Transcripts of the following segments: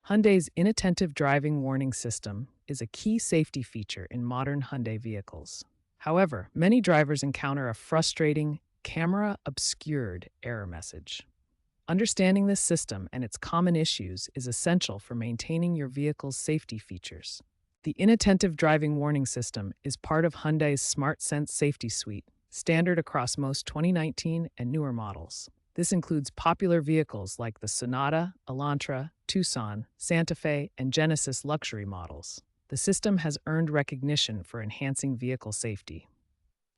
Hyundai's Inattentive Driving Warning System is a key safety feature in modern Hyundai vehicles. However, many drivers encounter a frustrating, camera-obscured error message. Understanding this system and its common issues is essential for maintaining your vehicle's safety features. The Inattentive Driving Warning System is part of Hyundai's Smart Sense safety suite, standard across most 2019 and newer models. This includes popular vehicles like the Sonata, Elantra, Tucson, Santa Fe, and Genesis luxury models. The system has earned recognition for enhancing vehicle safety.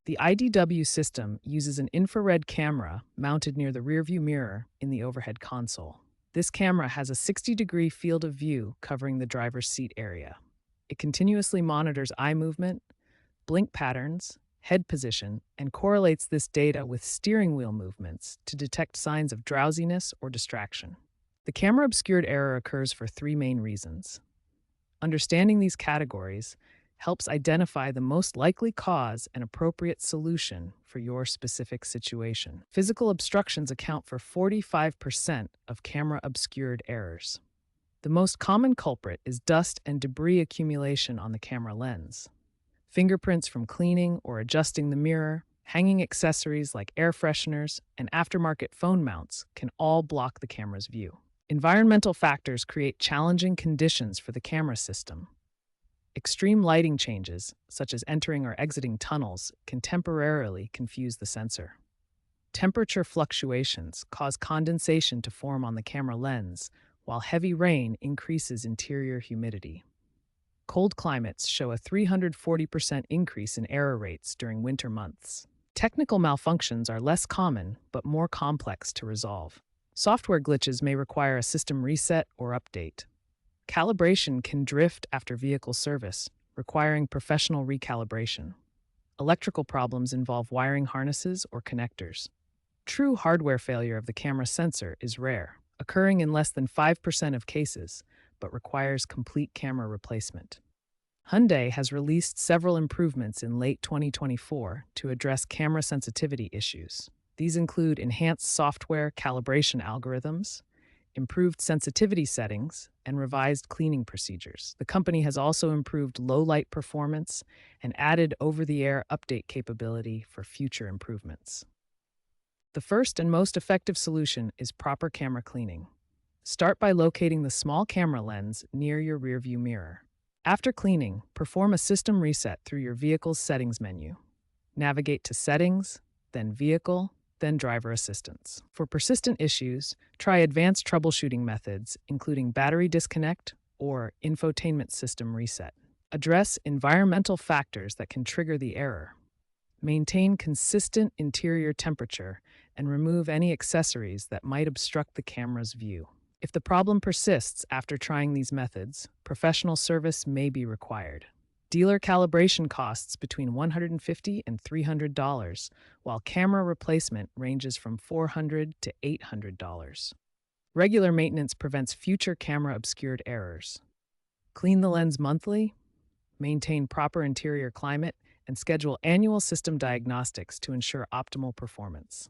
The IDW system uses an infrared camera mounted near the rearview mirror in the overhead console. This camera has a 60-degree field of view covering the driver's seat area. It continuously monitors eye movement, blink patterns, head position, and correlates this data with steering wheel movements to detect signs of drowsiness or distraction. The camera obscured error occurs for three main reasons. Understanding these categories helps identify the most likely cause and appropriate solution for your specific situation. Physical obstructions account for 45% of camera obscured errors. The most common culprit is dust and debris accumulation on the camera lens. Fingerprints from cleaning or adjusting the mirror, hanging accessories like air fresheners, and aftermarket phone mounts can all block the camera's view. Environmental factors create challenging conditions for the camera system. Extreme lighting changes, such as entering or exiting tunnels, can temporarily confuse the sensor. Temperature fluctuations cause condensation to form on the camera lens, while heavy rain increases interior humidity. Cold climates show a 340% increase in error rates during winter months. Technical malfunctions are less common but more complex to resolve. Software glitches may require a system reset or update. Calibration can drift after vehicle service, requiring professional recalibration. Electrical problems involve wiring harnesses or connectors. True hardware failure of the camera sensor is rare, occurring in less than 5% of cases, but requires complete camera replacement. Hyundai has released several improvements in late 2024 to address camera sensitivity issues. These include enhanced software calibration algorithms, improved sensitivity settings, and revised cleaning procedures. The company has also improved low-light performance and added over-the-air update capability for future improvements. The first and most effective solution is proper camera cleaning. Start by locating the small camera lens near your rearview mirror. After cleaning, perform a system reset through your vehicle's settings menu. Navigate to Settings, then Vehicle, then Driver Assistance. For persistent issues, try advanced troubleshooting methods, including battery disconnect or infotainment system reset. Address environmental factors that can trigger the error. Maintain consistent interior temperature and remove any accessories that might obstruct the camera's view. If the problem persists after trying these methods, professional service may be required. Dealer calibration costs between $150 and $300, while camera replacement ranges from $400 to $800. Regular maintenance prevents future camera-obscured errors. Clean the lens monthly, maintain proper interior climate, and schedule annual system diagnostics to ensure optimal performance.